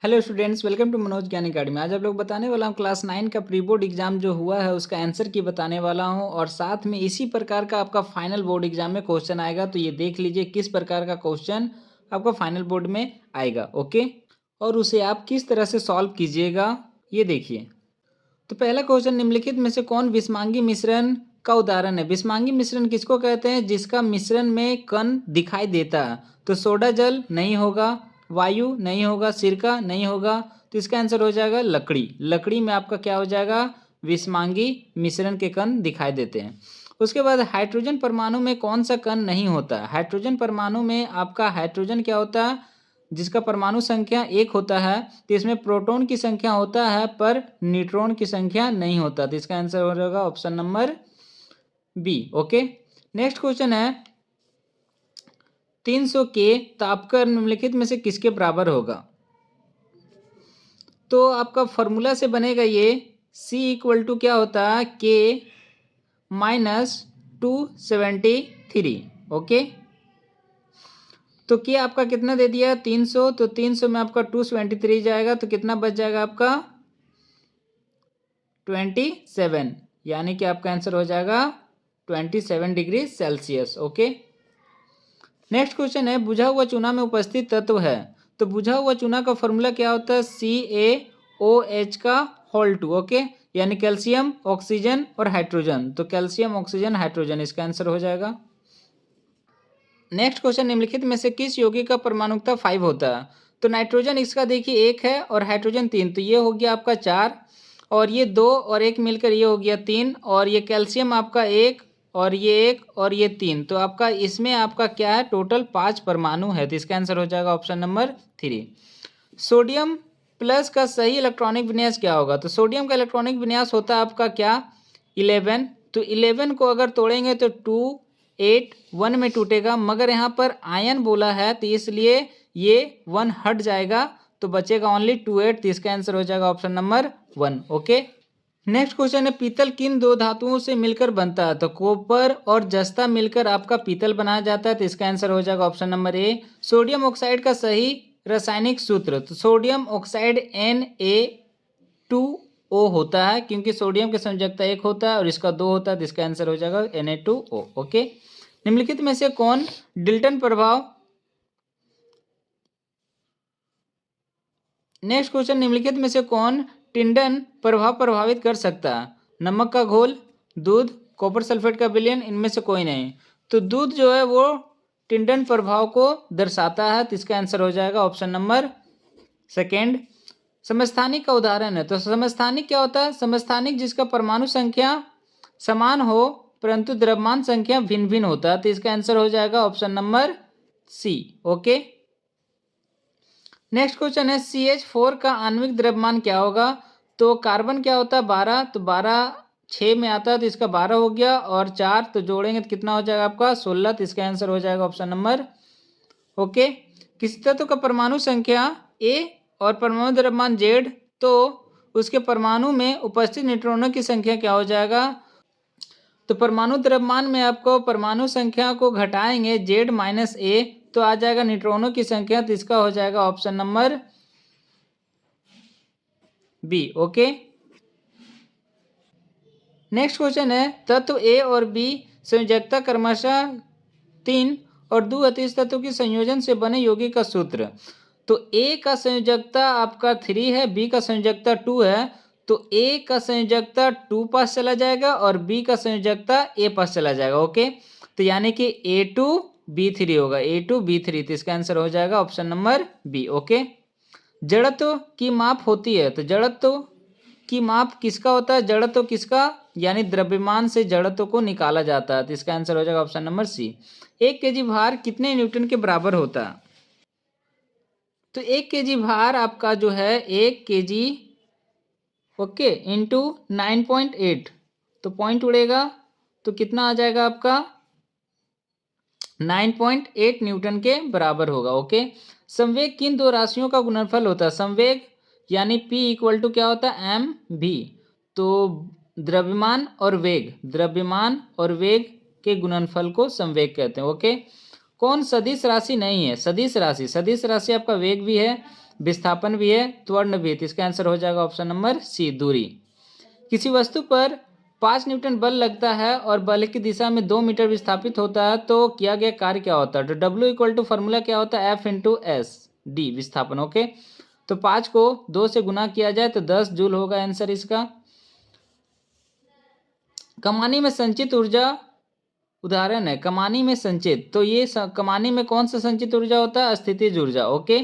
Hello students, welcome to Manoj Gyan academy. आज आप लोग बताने वाला हूँ क्लास 9 का प्री बोर्ड एग्जाम जो हुआ है उसका आंसर की बताने वाला हूँ, और साथ में इसी प्रकार का आपका फाइनल बोर्ड एग्जाम में क्वेश्चन आएगा। तो ये देख लीजिए किस प्रकार का क्वेश्चन आपका फाइनल बोर्ड में आएगा। ओके, और उसे आप किस तरह से सॉल्व कीजिएगा ये देखिए। तो पहला क्वेश्चन, निम्नलिखित में से कौन विषमांगी मिश्रण का उदाहरण है? विषमांगी मिश्रण किसको कहते हैं? जिसका मिश्रण में कण दिखाई देता है। तो सोडा जल नहीं होगा, वायु नहीं होगा, सिरका नहीं होगा, तो इसका आंसर हो जाएगा लकड़ी। लकड़ी में आपका क्या हो जाएगा? विषमांगी मिश्रण के कण दिखाई देते हैं। उसके बाद हाइड्रोजन परमाणु में कौन सा कण नहीं होता? हाइड्रोजन परमाणु में आपका हाइड्रोजन क्या होता है? जिसका परमाणु संख्या 1 होता है, तो इसमें प्रोटॉन की संख्या होता है पर न्यूट्रॉन की संख्या नहीं होता। तो इसका आंसर हो जाएगा option number B. Okay, next question है 300 के तापक्रम निम्नलिखित में से किसके बराबर होगा? तो आपका फॉर्मूला से बनेगा ये C इक्वल टू क्या होता है? K minus 273। ओके, तो K आपका कितना दे दिया? 300, तो 300 में आपका 273 जाएगा, तो कितना बच जाएगा आपका? 27, यानी कि आपका आंसर हो जाएगा 27 degree Celsius. Okay, next question है बुझा हुआ चूना में उपस्थित तत्व है। तो बुझा हुआ चूना का फॉर्मूला क्या होता है? CaOH का होल 2। ओके, यानी कैल्शियम, ऑक्सीजन और हाइड्रोजन। तो कैल्शियम, ऑक्सीजन, हाइड्रोजन इसका आंसर हो जाएगा। नेक्स्ट क्वेश्चन, निम्नलिखित में से किस यौगिक का परमाणुकता 5 होता है? तो नाइट्रोजन इसका देखिए 1 है और हाइड्रोजन 3, तो ये हो गया आपका 4, और ये 2 और 1 मिलकर ये हो गया 3, और ये कैल्शियम आपका 1 और ये 1 और ये 3, तो आपका इसमें आपका क्या है? टोटल 5 परमाणु है। तो इसका आंसर हो जाएगा ऑप्शन नंबर 3। सोडियम प्लस का सही इलेक्ट्रॉनिक विन्यास क्या होगा? तो सोडियम का इलेक्ट्रॉनिक विन्यास होता है आपका क्या? 11। तो 11 को अगर तोड़ेंगे तो 2 8 1 में टूटेगा, मगर यहाँ पर आयन बोला है तो इसलिए ये 1 हट जाएगा, तो बचेगा ओनली 2 8। तो इसका आंसर हो जाएगा option number 1। Okay, next question है पीतल किन दो धातुओं से मिलकर बनता है? तो कॉपर और जस्ता मिलकर आपका पीतल बनाया जाता है। तो इसका आंसर हो जाएगा option number A. Sodium oxide का सही रासायनिक सूत्र? तो सोडियम ऑक्साइड Na2O होता है, क्योंकि सोडियम की संयोजकता 1 होता है और इसका 2 होता है। तो इसका आंसर हो जाएगा Na2O। ओके, निम्नलिखित में से कौन डिल्टन प्रभाव? नेक्स्ट क्वेश्चन, निम्नलिखित में से कौन टिंडन प्रभाव प्रभावित कर सकता है? नमक का घोल, दूध, कॉपर सल्फेट का विलयन, इनमें से कोई नहीं। तो दूध जो है वो टिंडन प्रभाव को दर्शाता है। तो इसका आंसर हो जाएगा ऑप्शन नंबर सेकेंड। समस्थानिक का उदाहरण है। तो समस्थानिक क्या होता है? समस्थानिक जिसका परमाणु संख्या समान हो परंतु द्रव्यमान संख्या भिन्न भिन्न होता है। तो इसका आंसर हो जाएगा option number C. Okay, next question है CH4 का आणविक द्रव्यमान क्या होगा? तो कार्बन क्या होता है? 12, तो 12 6 में आता है, तो इसका 12 हो गया, और 4 तो जोड़ेंगे तो कितना हो जाएगा आपका? 16। तो इसका आंसर हो जाएगा ऑप्शन नंबर ओके। किसी तत्व का परमाणु संख्या A और परमाणु द्रव्यमान Z, तो उसके परमाणु में उपस्थित न्यूट्रॉनों की संख्या क्या हो जाएगा? तो परमाणु द्रव्यमान में आपको परमाणु संख्या को घटाएंगे Z माइनस A, तो आ जाएगा न्यूट्रॉनों की संख्या। तो इसका हो जाएगा option number B. Okay, next question है तत्व A और B संयोजकता क्रमशः 3 और 2 अतिश तत्व के संयोजन से बने यौगिक का सूत्र। तो A का संयोजकता आपका 3 है, B का संयोजकता 2 है, तो A का संयोजकता 2 पास चला जाएगा और B का संयोजकता A पास चला जाएगा। ओके, तो यानी कि A2B3 होगा, A2B3। तो इसका आंसर हो जाएगा ऑप्शन नंबर बी। ओके, जड़त्व की माप होती है। तो जड़त्व की माप किसका होता है? जड़त्व किसका? यानी द्रव्यमान से जड़त्व को निकाला जाता है। तो इसका आंसर हो जाएगा ऑप्शन नंबर सी। 1 kg भार कितने न्यूटन के बराबर होता है? तो 1 kg भार आपका जो है 1 kg ओके इंटू 9.8, तो पॉइंट उड़ेगा तो कितना आ जाएगा आपका? 9.8 न्यूटन के बराबर होगा। ओके, संवेग किन दो राशियों का गुणनफल होता है? संवेग यानी P इक्वल टू क्या होता है? एम भी। तो द्रव्यमान और वेग, द्रव्यमान और वेग के गुणनफल को संवेग कहते हैं। ओके, कौन सदिश राशि नहीं है? सदिश राशि, सदिश राशि आपका वेग भी है, विस्थापन भी है, त्वरण भी है। तो इसका आंसर हो जाएगा ऑप्शन नंबर सी, दूरी। किसी वस्तु पर 5 न्यूटन बल लगता है और बल की दिशा में 2 मीटर विस्थापित होता है, तो किया गया कार्य क्या होता है? तो डब्ल्यू इक्वल टू फॉर्मूला क्या होता है? एफ इंटू एस डी, विस्थापन। ओके, तो 5 को 2 से गुना किया जाए तो 10 जूल होगा आंसर इसका। कमानी में संचित ऊर्जा उदाहरण है, कमानी में संचित, तो ये कमानी में कौन सा संचित ऊर्जा होता है? स्थितिज ऊर्जा। ओके,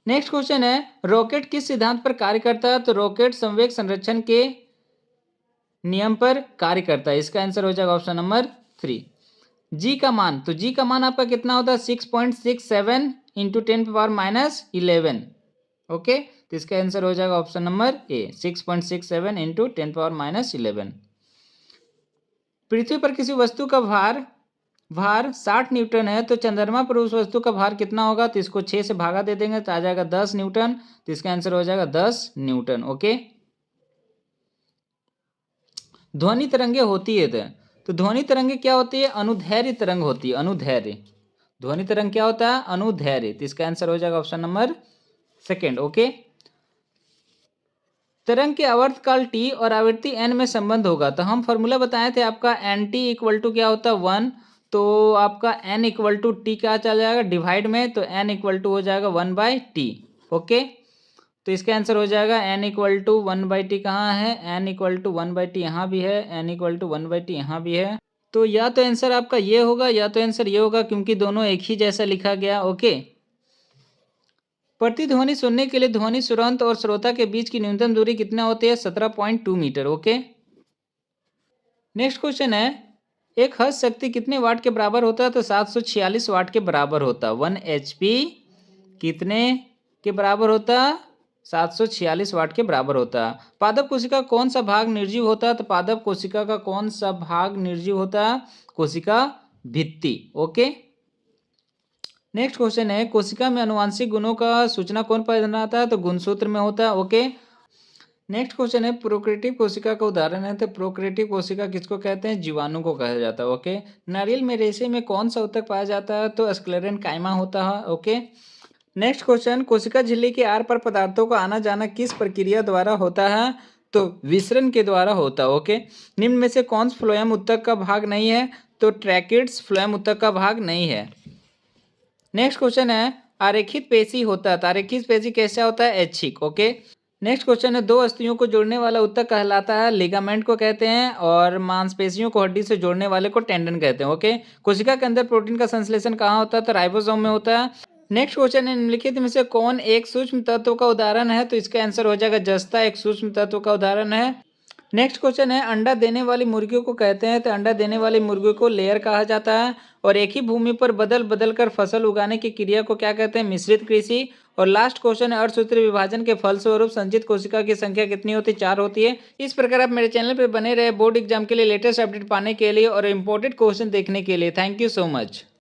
नेक्स्ट क्वेश्चन है, रॉकेट किस सिद्धांत पर कार्य करता है? तो रॉकेट संवेग संरक्षण के नियम पर कार्य करता है। इसका आंसर हो जाएगा ऑप्शन नंबर 3। जी का मान, तो जी का मान आपका कितना होता है? 6.67 इंटू 10⁻11। ओके, तो इसका आंसर हो जाएगा ऑप्शन नंबर ए, 6.67 इंटू 10⁻11। पृथ्वी पर किसी वस्तु का भार 60 न्यूटन है, तो चंद्रमा पर उस वस्तु का भार कितना होगा? तो इसको 6 से भागा दे देंगे तो आ जाएगा 10 न्यूटन। तो इसका आंसर हो जाएगा 10 न्यूटन। ओके, ध्वनि तरंगे होती है तो ध्वनि तरंगे क्या होती है? अनुदैर्घ्य तरंग होती है, अनुदैर्घ्य। ध्वनि तरंग क्या होता है? अनुदैर्घ्य। तो इसका आंसर हो जाएगा ऑप्शन नंबर सेकेंड। ओके, तरंग के आवर्तकाल टी और आवृत्ति एन में संबंध होगा, तो हम फॉर्मूला बताए थे आपका एन टी इक्वल टू क्या होता है? 1। तो आपका एन इक्वल टू टी क्या चल जाएगा? डिवाइड में, तो एन इक्वल टू हो जाएगा 1/t। ओके, तो इसका आंसर हो जाएगा एन इक्वल टू 1/t। कहाँ है? एन इक्वल टू 1/t यहाँ भी है, एन इक्वल टू 1/t यहाँ भी है। तो या तो आंसर आपका ये होगा या तो आंसर ये होगा, क्योंकि दोनों एक ही जैसा लिखा गया। ओके, प्रतिध्वनि सुनने के लिए ध्वनि सुरंत और श्रोता के बीच की न्यूनतम दूरी कितना होती है? 17.2 मीटर। ओके, नेक्स्ट क्वेश्चन है, एक हस्त शक्ति कितने वाट के बराबर होता है? तो 746 वाट के बराबर होता है। 1 HP कितने के बराबर होता है? 746 वाट के बराबर होता है। पादप कोशिका कौन सा भाग निर्जीव होता है? तो पादप कोशिका का कौन सा भाग निर्जीव होता है? कोशिका भित्ति। ओके, नेक्स्ट क्वेश्चन है, कोशिका में अनुवांशिक गुणों का सूचना कौन बनाता है? तो गुणसूत्र में होता है। ओके, नेक्स्ट क्वेश्चन है, प्रोक्रिएटिव कोशिका का उदाहरण है, तो प्रोक्रिएटिव कोशिका किसको कहते हैं? जीवाणु को कहा जाता है। ओके, नारियल में रेशे में कौन सा ऊतक पाया जाता है? तो स्क्लेरेनकाइमा होता है। ओके, नेक्स्ट क्वेश्चन, कोशिका झिल्ली के आर पर पदार्थों का आना जाना किस प्रक्रिया द्वारा होता है? तो विसरण के द्वारा होता है। ओके, निम्न में से कौन सा फ्लोएम ऊतक का भाग नहीं है? तो ट्रैकिड्स फ्लोएम ऊतक का भाग नहीं है। नेक्स्ट क्वेश्चन है, आरेखित पेशी होता है, तो आरेखित पेशी कैसा होता है? ऐच्छिक। ओके, नेक्स्ट क्वेश्चन है, दो अस्थियों को जोड़ने वाला ऊतक कहलाता है, लिगामेंट को कहते हैं, और मांसपेशियों को हड्डी से जोड़ने वाले को टेंडन कहते हैं। ओके, कोशिका के अंदर प्रोटीन का संश्लेषण कहाँ होता है? तो राइबोसोम में होता है। नेक्स्ट क्वेश्चन है, निम्नलिखित में से कौन एक सूक्ष्म तत्व का उदाहरण है? तो इसका आंसर हो जाएगा जस्ता, एक सूक्ष्म तत्व का उदाहरण है। नेक्स्ट क्वेश्चन है, अंडा देने वाली मुर्गियों को कहते हैं, तो अंडा देने वाली मुर्गियों को लेयर कहा जाता है। और एक ही भूमि पर बदल बदल कर फसल उगाने की क्रिया को क्या कहते हैं? मिश्रित कृषि। और लास्ट क्वेश्चन है, अर्धसूत्रीय विभाजन के फलस्वरूप संचित कोशिका की संख्या कितनी होती है? 4 होती है। इस प्रकार आप मेरे चैनल पर बने रहे बोर्ड एग्जाम के लिए लेटेस्ट अपडेट पाने के लिए और इम्पोर्टेंट क्वेश्चन देखने के लिए। Thank you so much.